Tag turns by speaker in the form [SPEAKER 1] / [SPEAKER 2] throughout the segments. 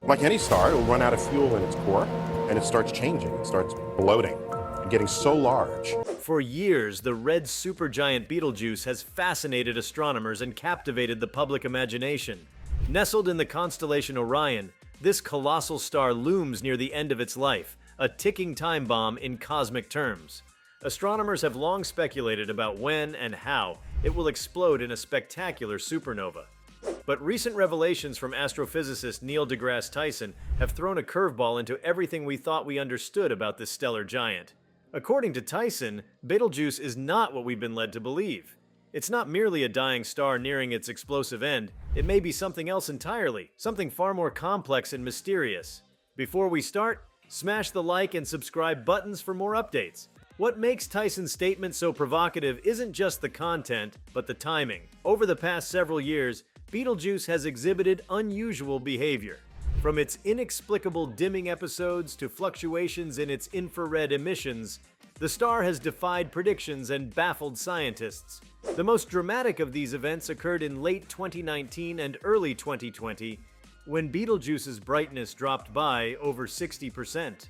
[SPEAKER 1] Like any star, it will run out of fuel in its core, and it starts changing, it starts bloating, and getting so large.
[SPEAKER 2] For years, the red supergiant Betelgeuse has fascinated astronomers and captivated the public imagination. Nestled in the constellation Orion, this colossal star looms near the end of its life, a ticking time bomb in cosmic terms. Astronomers have long speculated about when and how it will explode in a spectacular supernova. But recent revelations from astrophysicist Neil deGrasse Tyson have thrown a curveball into everything we thought we understood about this stellar giant. According to Tyson, Betelgeuse is not what we've been led to believe. It's not merely a dying star nearing its explosive end. It may be something else entirely, something far more complex and mysterious. Before we start, smash the like and subscribe buttons for more updates. What makes Tyson's statement so provocative isn't just the content, but the timing. Over the past several years, Betelgeuse has exhibited unusual behavior. From its inexplicable dimming episodes to fluctuations in its infrared emissions, the star has defied predictions and baffled scientists. The most dramatic of these events occurred in late 2019 and early 2020, when Betelgeuse's brightness dropped by over 60%.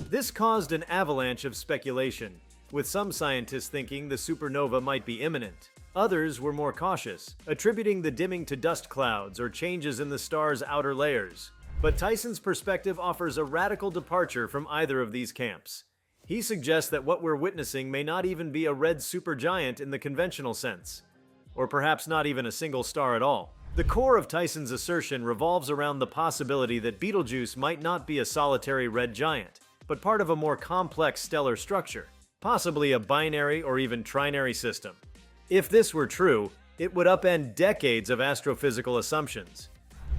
[SPEAKER 2] This caused an avalanche of speculation, with some scientists thinking the supernova might be imminent. Others were more cautious, attributing the dimming to dust clouds or changes in the star's outer layers. But Tyson's perspective offers a radical departure from either of these camps. He suggests that what we're witnessing may not even be a red supergiant in the conventional sense, or perhaps not even a single star at all. The core of Tyson's assertion revolves around the possibility that Betelgeuse might not be a solitary red giant, but part of a more complex stellar structure, possibly a binary or even trinary system. If this were true, it would upend decades of astrophysical assumptions.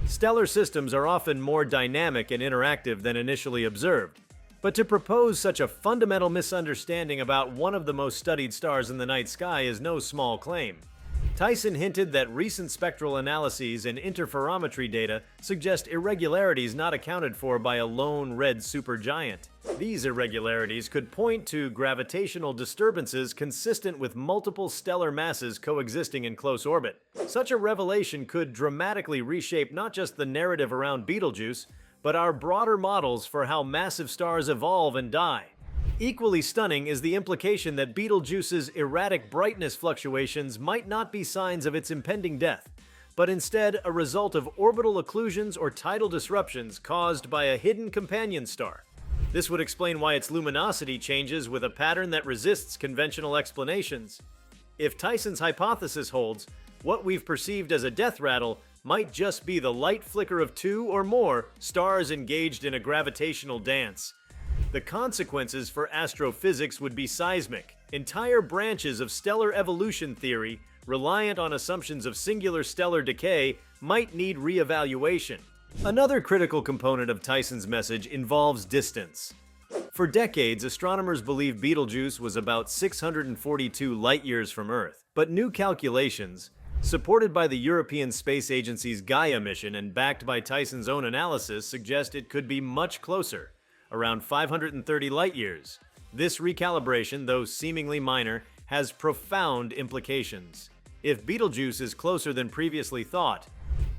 [SPEAKER 2] Stellar systems are often more dynamic and interactive than initially observed, but to propose such a fundamental misunderstanding about one of the most studied stars in the night sky is no small claim. Tyson hinted that recent spectral analyses and interferometry data suggest irregularities not accounted for by a lone red supergiant. These irregularities could point to gravitational disturbances consistent with multiple stellar masses coexisting in close orbit. Such a revelation could dramatically reshape not just the narrative around Betelgeuse, but our broader models for how massive stars evolve and die. Equally stunning is the implication that Betelgeuse's erratic brightness fluctuations might not be signs of its impending death, but instead a result of orbital occlusions or tidal disruptions caused by a hidden companion star. This would explain why its luminosity changes with a pattern that resists conventional explanations. If Tyson's hypothesis holds, what we've perceived as a death rattle might just be the light flicker of two or more stars engaged in a gravitational dance. The consequences for astrophysics would be seismic. Entire branches of stellar evolution theory, reliant on assumptions of singular stellar decay, might need re-evaluation. Another critical component of Tyson's message involves distance. For decades, astronomers believed Betelgeuse was about 642 light-years from Earth, but new calculations, supported by the European Space Agency's Gaia mission and backed by Tyson's own analysis, suggest it could be much closer, around 530 light-years. This recalibration, though seemingly minor, has profound implications. If Betelgeuse is closer than previously thought,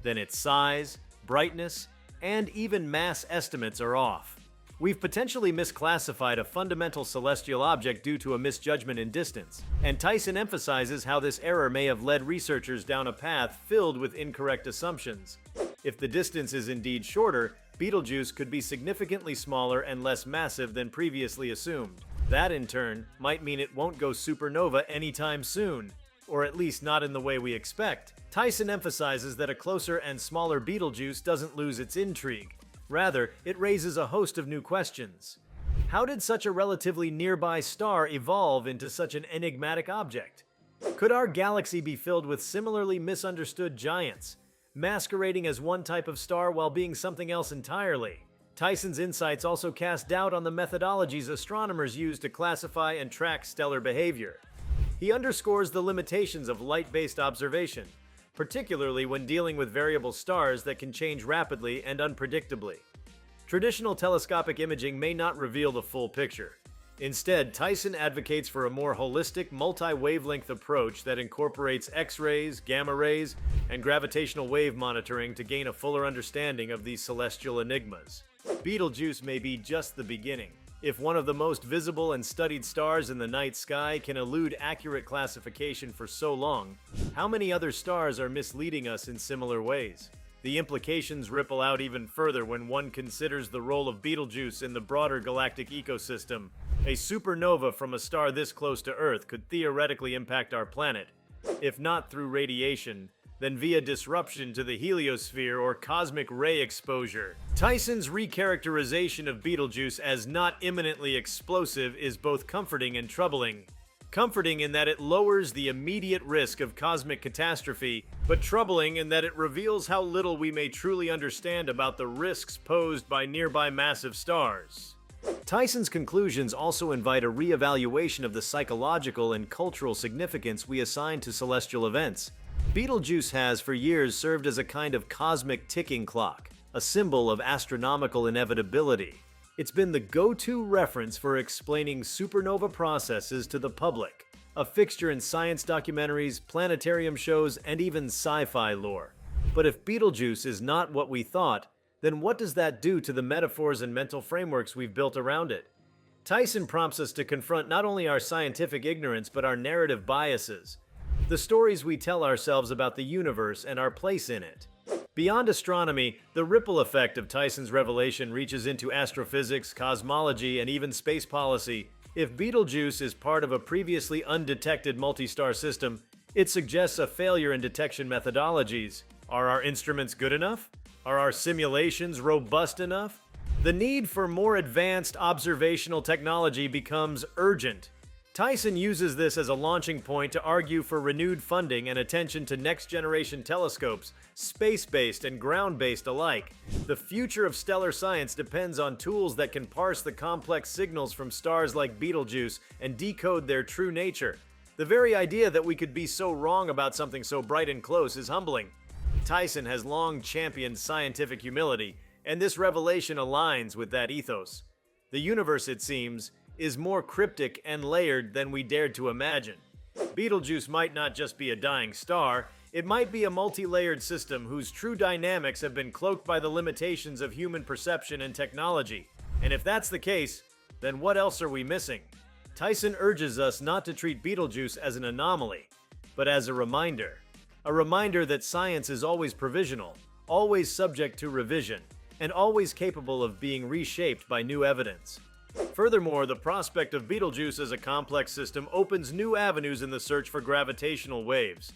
[SPEAKER 2] then its size, brightness, and even mass estimates are off. We've potentially misclassified a fundamental celestial object due to a misjudgment in distance, and Tyson emphasizes how this error may have led researchers down a path filled with incorrect assumptions. If the distance is indeed shorter, Betelgeuse could be significantly smaller and less massive than previously assumed. That, in turn, might mean it won't go supernova anytime soon, or at least not in the way we expect. Tyson emphasizes that a closer and smaller Betelgeuse doesn't lose its intrigue. Rather, it raises a host of new questions. How did such a relatively nearby star evolve into such an enigmatic object? Could our galaxy be filled with similarly misunderstood giants, masquerading as one type of star while being something else entirely? Tyson's insights also cast doubt on the methodologies astronomers use to classify and track stellar behavior. He underscores the limitations of light-based observation, particularly when dealing with variable stars that can change rapidly and unpredictably. Traditional telescopic imaging may not reveal the full picture. Instead, Tyson advocates for a more holistic, multi-wavelength approach that incorporates X-rays, gamma rays, and gravitational wave monitoring to gain a fuller understanding of these celestial enigmas. Betelgeuse may be just the beginning. If one of the most visible and studied stars in the night sky can elude accurate classification for so long, how many other stars are misleading us in similar ways? The implications ripple out even further when one considers the role of Betelgeuse in the broader galactic ecosystem. A supernova from a star this close to Earth could theoretically impact our planet, if not through radiation, then via disruption to the heliosphere or cosmic ray exposure. Tyson's recharacterization of Betelgeuse as not imminently explosive is both comforting and troubling. Comforting in that it lowers the immediate risk of cosmic catastrophe, but troubling in that it reveals how little we may truly understand about the risks posed by nearby massive stars. Tyson's conclusions also invite a re-evaluation of the psychological and cultural significance we assign to celestial events. Betelgeuse has for years served as a kind of cosmic ticking clock, a symbol of astronomical inevitability. It's been the go-to reference for explaining supernova processes to the public, a fixture in science documentaries, planetarium shows, and even sci-fi lore. But if Betelgeuse is not what we thought, then what does that do to the metaphors and mental frameworks we've built around it? Tyson prompts us to confront not only our scientific ignorance but our narrative biases, the stories we tell ourselves about the universe and our place in it. Beyond astronomy, the ripple effect of Tyson's revelation reaches into astrophysics, cosmology, and even space policy. If Betelgeuse is part of a previously undetected multi-star system, it suggests a failure in detection methodologies. Are our instruments good enough? Are our simulations robust enough? The need for more advanced observational technology becomes urgent. Tyson uses this as a launching point to argue for renewed funding and attention to next-generation telescopes, space-based and ground-based alike. The future of stellar science depends on tools that can parse the complex signals from stars like Betelgeuse and decode their true nature. The very idea that we could be so wrong about something so bright and close is humbling. Tyson has long championed scientific humility, and this revelation aligns with that ethos. The universe, it seems, is more cryptic and layered than we dared to imagine. Betelgeuse might not just be a dying star, it might be a multi-layered system whose true dynamics have been cloaked by the limitations of human perception and technology. And if that's the case, then what else are we missing? Tyson urges us not to treat Betelgeuse as an anomaly, but as a reminder. A reminder that science is always provisional, always subject to revision, and always capable of being reshaped by new evidence. Furthermore, the prospect of Betelgeuse as a complex system opens new avenues in the search for gravitational waves.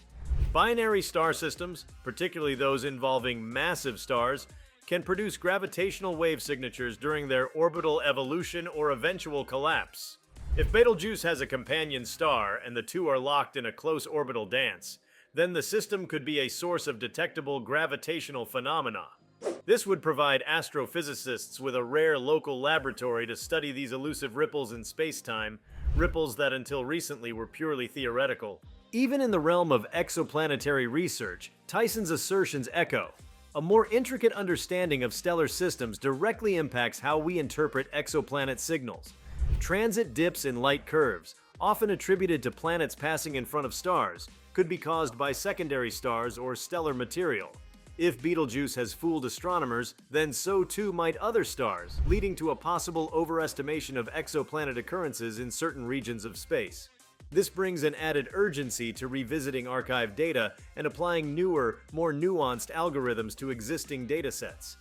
[SPEAKER 2] Binary star systems, particularly those involving massive stars, can produce gravitational wave signatures during their orbital evolution or eventual collapse. If Betelgeuse has a companion star and the two are locked in a close orbital dance, then the system could be a source of detectable gravitational phenomena. This would provide astrophysicists with a rare local laboratory to study these elusive ripples in space-time, ripples that until recently were purely theoretical. Even in the realm of exoplanetary research, Tyson's assertions echo. A more intricate understanding of stellar systems directly impacts how we interpret exoplanet signals. Transit dips in light curves, often attributed to planets passing in front of stars, could be caused by secondary stars or stellar material. If Betelgeuse has fooled astronomers, then so too might other stars, leading to a possible overestimation of exoplanet occurrences in certain regions of space. This brings an added urgency to revisiting archived data and applying newer, more nuanced algorithms to existing datasets.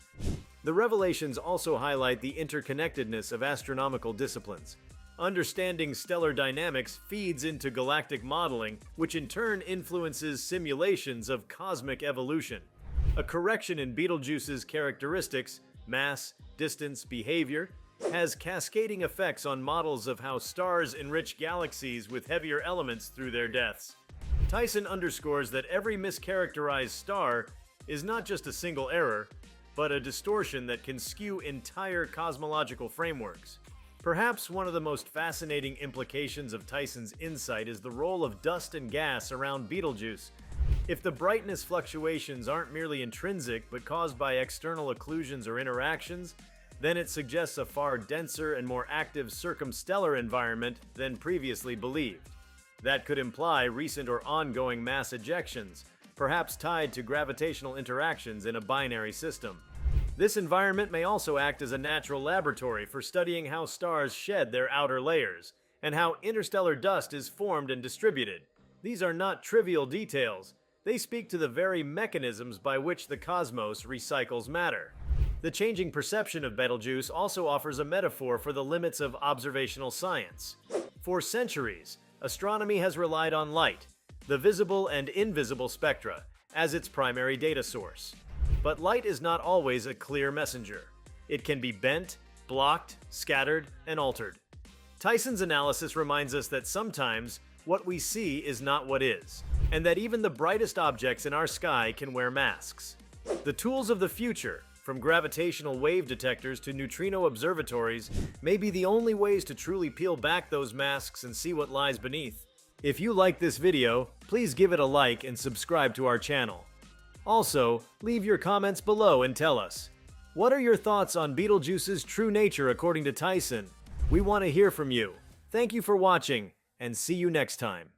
[SPEAKER 2] The revelations also highlight the interconnectedness of astronomical disciplines. Understanding stellar dynamics feeds into galactic modeling, which in turn influences simulations of cosmic evolution. A correction in Betelgeuse's characteristics, mass, distance, behavior, has cascading effects on models of how stars enrich galaxies with heavier elements through their deaths. Tyson underscores that every mischaracterized star is not just a single error, but a distortion that can skew entire cosmological frameworks. Perhaps one of the most fascinating implications of Tyson's insight is the role of dust and gas around Betelgeuse. If the brightness fluctuations aren't merely intrinsic but caused by external occlusions or interactions, then it suggests a far denser and more active circumstellar environment than previously believed. That could imply recent or ongoing mass ejections, perhaps tied to gravitational interactions in a binary system. This environment may also act as a natural laboratory for studying how stars shed their outer layers, and how interstellar dust is formed and distributed. These are not trivial details. They speak to the very mechanisms by which the cosmos recycles matter. The changing perception of Betelgeuse also offers a metaphor for the limits of observational science. For centuries, astronomy has relied on light, the visible and invisible spectra, as its primary data source. But light is not always a clear messenger. It can be bent, blocked, scattered, and altered. Tyson's analysis reminds us that sometimes what we see is not what is, and that even the brightest objects in our sky can wear masks. The tools of the future, from gravitational wave detectors to neutrino observatories, may be the only ways to truly peel back those masks and see what lies beneath. If you like this video, please give it a like and subscribe to our channel. Also, leave your comments below and tell us, what are your thoughts on Betelgeuse's true nature according to Tyson? We want to hear from you. Thank you for watching, and see you next time.